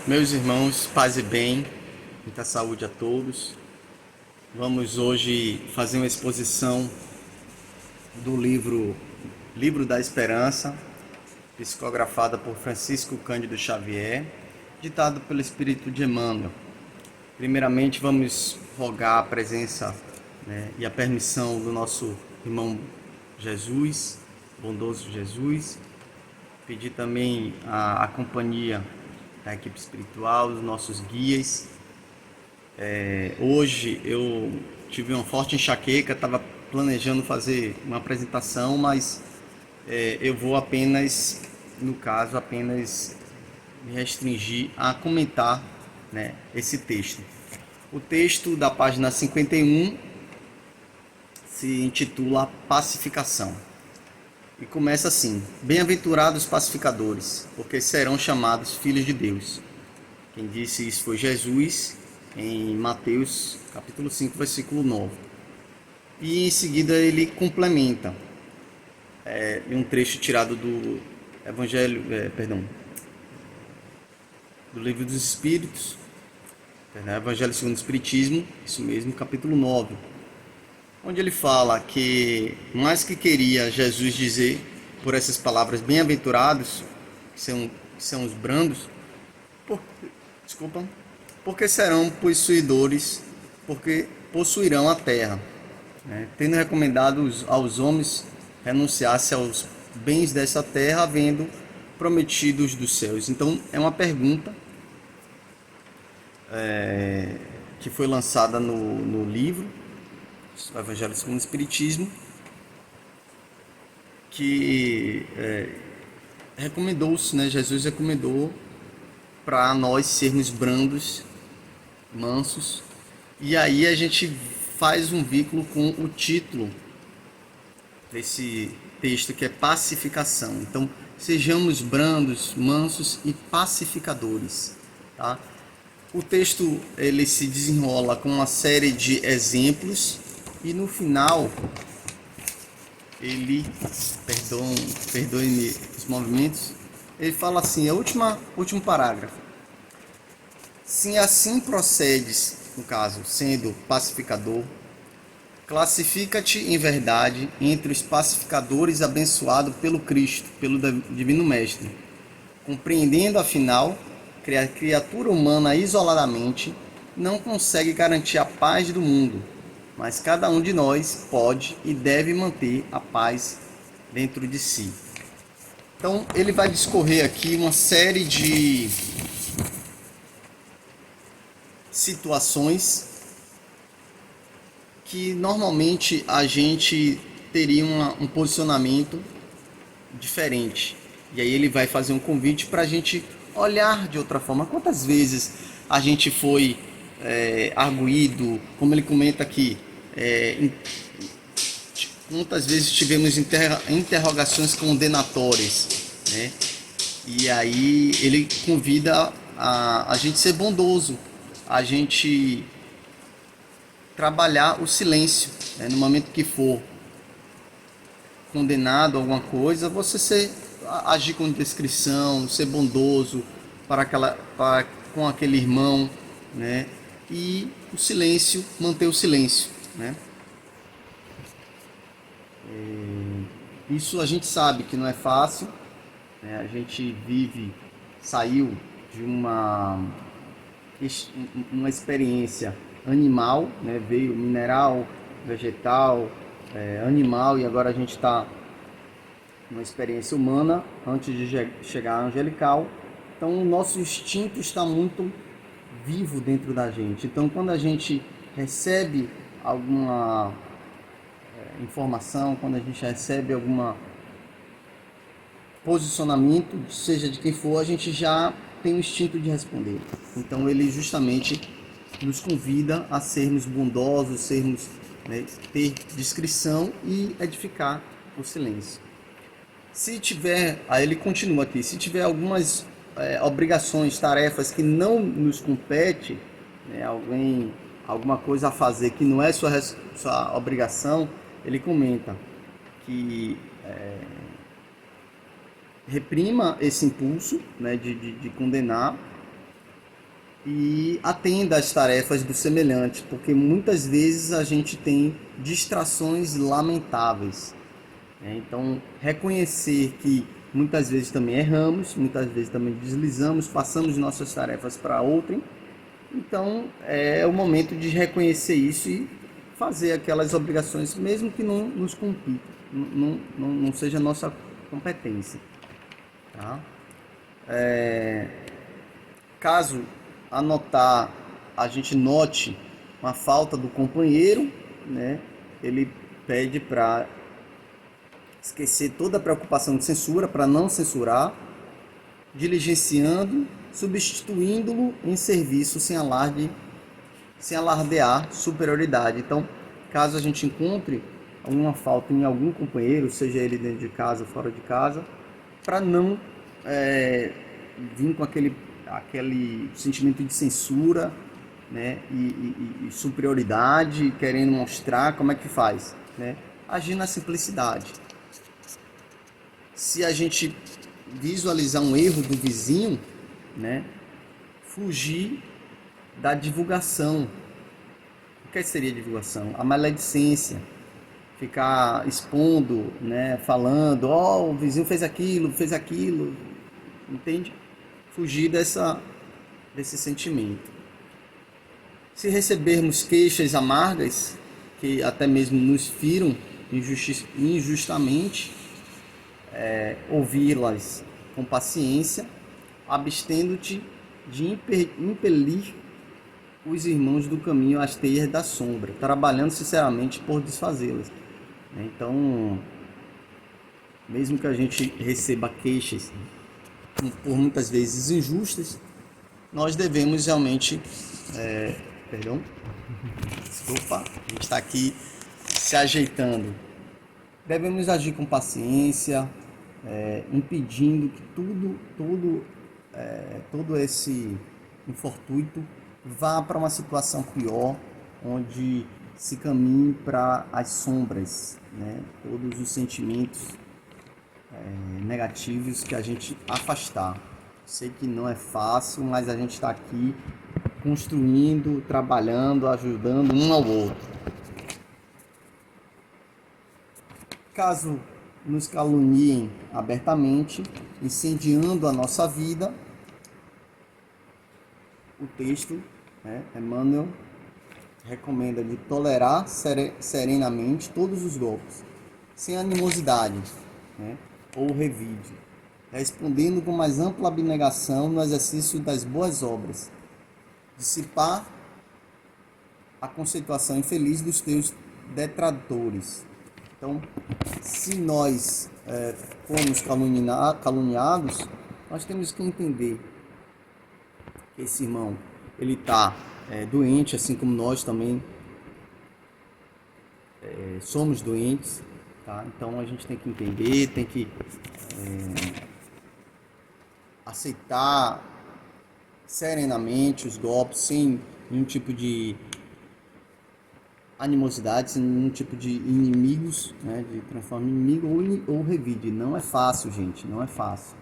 Meus irmãos, paz e bem, muita saúde a todos. Vamos hoje fazer uma exposição do Livro da Esperança, psicografada por Francisco Cândido Xavier, ditado pelo Espírito de Emmanuel. Primeiramente, vamos rogar a presença, e a permissão do nosso irmão Jesus, bondoso Jesus. Pedir também a companhia da equipe espiritual, dos nossos guias. Hoje eu tive uma forte enxaqueca, estava planejando fazer uma apresentação, mas eu vou apenas, no caso, apenas me restringir a comentar, esse texto. O texto da página 51 se intitula Pacificação. E começa assim: Bem-aventurados pacificadores, porque serão chamados filhos de Deus. Quem disse isso foi Jesus, em Mateus capítulo 5, versículo 9. E em seguida ele complementa em um trecho tirado do do Livro dos Espíritos, Evangelho segundo o Espiritismo, isso mesmo, capítulo 9, onde ele fala que mais que queria Jesus dizer por essas palavras bem-aventurados, que são os brandos, por, desculpa, porque serão possuidores, porque possuirão a terra, tendo recomendado aos homens renunciar-se aos bens dessa terra, havendo prometidos dos céus. Então é uma pergunta que foi lançada no livro o Evangelho segundo o Espiritismo, que recomendou-se, Jesus recomendou para nós sermos brandos, mansos. E aí a gente faz um vínculo com o título desse texto, que é pacificação. Então, sejamos brandos, mansos e pacificadores, tá? O texto ele se desenrola com uma série de exemplos e no final ele, perdoe-me os movimentos, ele fala assim, último parágrafo: se assim procedes, no caso, sendo pacificador, classifica-te em verdade entre os pacificadores abençoados pelo Cristo, pelo Divino Mestre, compreendendo afinal que a criatura humana isoladamente não consegue garantir a paz do mundo, mas cada um de nós pode e deve manter a paz dentro de si. Então ele vai discorrer aqui uma série de situações que normalmente a gente teria um posicionamento diferente. E aí ele vai fazer um convite para a gente olhar de outra forma. Quantas vezes a gente foi arguído, como ele comenta aqui, quantas vezes tivemos interrogações condenatórias, né? E aí ele convida a gente ser bondoso, a gente trabalhar o silêncio, no momento que for condenado a alguma coisa, você agir com discrição, ser bondoso com aquele irmão, né? E o silêncio, manter o silêncio, né? Isso a gente sabe que não é fácil, né? A gente saiu de uma experiência animal, né? Veio mineral, vegetal, animal, e agora a gente está numa experiência humana antes de chegar à angelical. Então o nosso instinto está muito vivo dentro da gente. Então quando a gente recebe alguma informação, quando a gente recebe algum posicionamento, seja de quem for, a gente já tem o instinto de responder. Então ele justamente nos convida a sermos bondosos, ter discrição e edificar o silêncio. Se tiver, aí ele continua aqui, se tiver algumas obrigações, tarefas que não nos compete, alguma coisa a fazer que não é sua obrigação, ele comenta que reprima esse impulso, de condenar, e atenda às tarefas do semelhante, porque muitas vezes a gente tem distrações lamentáveis, né? Então, reconhecer que muitas vezes também erramos, muitas vezes também deslizamos, passamos nossas tarefas para outrem. Então, é o momento de reconhecer isso e fazer aquelas obrigações, mesmo que não nos compita, não seja nossa competência, tá? Caso anotar, a gente note uma falta do companheiro, né? Ele pede para esquecer toda a preocupação de censura, para não censurar, diligenciando, substituindo-lo em serviço sem alardear superioridade. Então, caso a gente encontre alguma falta em algum companheiro, seja ele dentro de casa ou fora de casa, para não vir com aquele sentimento de censura, né, e superioridade, querendo mostrar como é que faz, né? Agir na simplicidade. Se a gente visualizar um erro do vizinho, né, fugir da divulgação. O que seria divulgação? A maledicência, ficar expondo, né, falando, ó, o vizinho fez aquilo, entende? Fugir desse sentimento. Se recebermos queixas amargas, que até mesmo nos firam injustamente, ouvi-las com paciência, abstendo-te de impelir os irmãos do caminho às teias da sombra, trabalhando sinceramente por desfazê-las. Então, mesmo que a gente receba queixas por muitas vezes injustas, nós devemos realmente, desculpa, a gente está aqui se ajeitando. Devemos agir com paciência, impedindo que todo esse infortúnio vá para uma situação pior, onde se caminhe para as sombras, né? Todos os sentimentos negativos que a gente afastar. Sei que não é fácil, mas a gente está aqui construindo, trabalhando, ajudando um ao outro. Caso nos caluniem abertamente, incendiando a nossa vida, o texto, né, Emmanuel recomenda de tolerar serenamente todos os golpes, sem animosidade, né, ou revide, respondendo com mais ampla abnegação no exercício das boas obras, dissipar a conceituação infeliz dos teus detratores. Então, se nós formos caluniados, nós temos que entender que esse irmão ele está doente, assim como nós também somos doentes, tá? Então a gente tem que entender, tem que aceitar serenamente os golpes, sem nenhum tipo de animosidade, sem nenhum tipo de inimigos, né, de transformar em inimigo ou revide. Não é fácil, gente, não é fácil.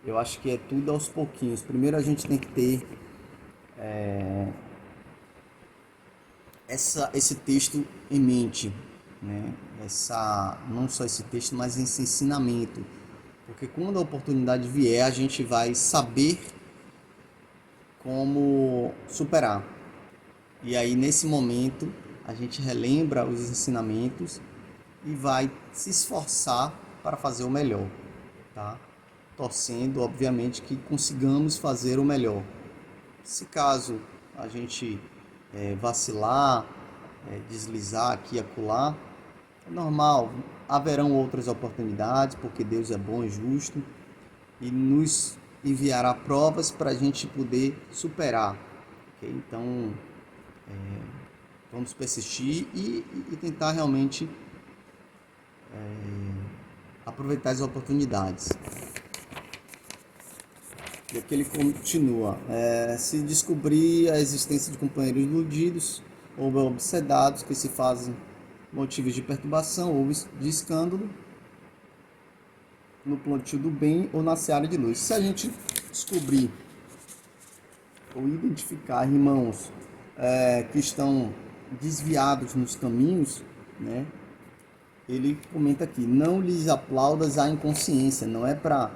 Eu acho que é tudo aos pouquinhos. Primeiro a gente tem que ter esse texto em mente, né? Não só esse texto, mas esse ensinamento. Porque quando a oportunidade vier, a gente vai saber como superar. E aí, nesse momento, a gente relembra os ensinamentos e vai se esforçar para fazer o melhor, tá? Torcendo, obviamente, que consigamos fazer o melhor. Se caso a gente vacilar, deslizar aqui e acolá, é normal, haverão outras oportunidades, porque Deus é bom e justo e nos enviará provas para a gente poder superar. Okay? Então, vamos persistir e tentar realmente aproveitar as oportunidades. E aqui ele continua, se descobrir a existência de companheiros iludidos ou obsedados que se fazem motivos de perturbação ou de escândalo no plantio do bem ou na seara de luz. Se a gente descobrir ou identificar irmãos que estão desviados nos caminhos, né? Ele comenta aqui: não lhes aplaudas a inconsciência. Não é para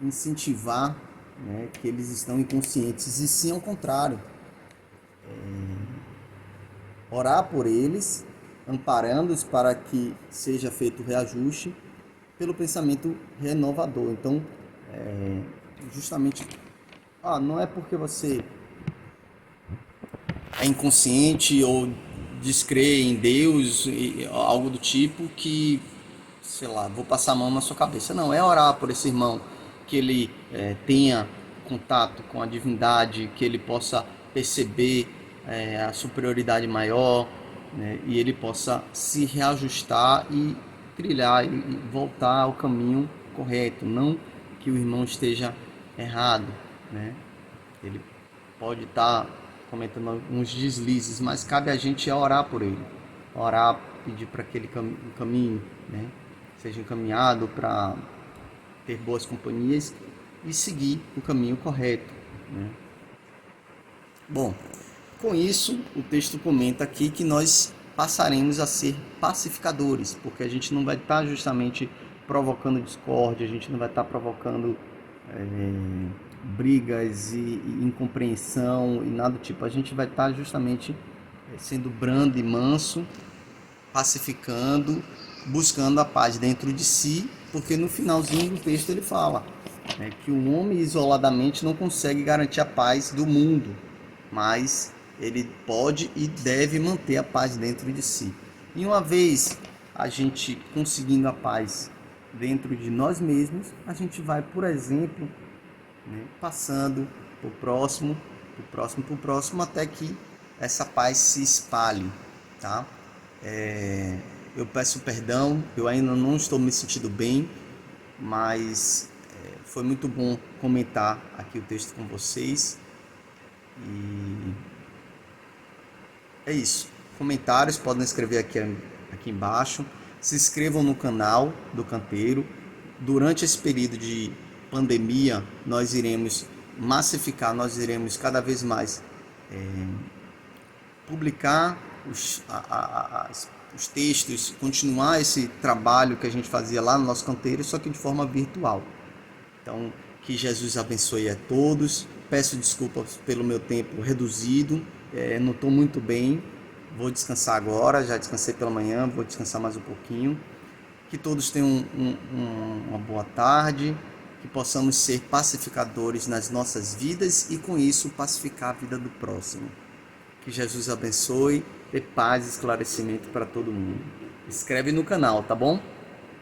incentivar, né, que eles estão inconscientes, e sim ao contrário, orar por eles, amparando-os para que seja feito o reajuste pelo pensamento renovador. Então, justamente, não é porque você é inconsciente ou descrê em Deus, algo do tipo, que, sei lá, vou passar a mão na sua cabeça. Não, é orar por esse irmão, que ele tenha contato com a divindade, que ele possa perceber a superioridade maior, né, e ele possa se reajustar e trilhar e voltar ao caminho correto. Não que o irmão esteja errado, né? Ele pode estar cometendo alguns deslizes, mas cabe a gente orar por ele, orar, pedir para que ele caminho, né, seja encaminhado para ter boas companhias e seguir o caminho correto, né? Bom, com isso o texto comenta aqui que nós passaremos a ser pacificadores, porque a gente não vai estar justamente provocando discórdia, a gente não vai estar provocando brigas e incompreensão e nada do tipo. A gente vai estar justamente sendo brando e manso, pacificando, buscando a paz dentro de si, porque no finalzinho do texto ele fala, né, que o homem isoladamente não consegue garantir a paz do mundo, mas ele pode e deve manter a paz dentro de si. E uma vez a gente conseguindo a paz dentro de nós mesmos, a gente vai, por exemplo, né, passando para o próximo, para o próximo, até que essa paz se espalhe, tá? Eu peço perdão, eu ainda não estou me sentindo bem, mas foi muito bom comentar aqui o texto com vocês. E é isso. Comentários podem escrever aqui embaixo. Se inscrevam no canal do Canteiro. Durante esse período de pandemia, nós iremos massificar, nós iremos cada vez mais publicar os textos, continuar esse trabalho que a gente fazia lá no nosso canteiro, só que de forma virtual. Então, que Jesus abençoe a todos. Peço desculpas pelo meu tempo reduzido, não estou muito bem, vou descansar agora, já descansei pela manhã, vou descansar mais um pouquinho. Que todos tenham uma boa tarde, que possamos ser pacificadores nas nossas vidas e com isso pacificar a vida do próximo. Que Jesus abençoe, dê paz e esclarecimento para todo mundo. Inscreve no canal, tá bom?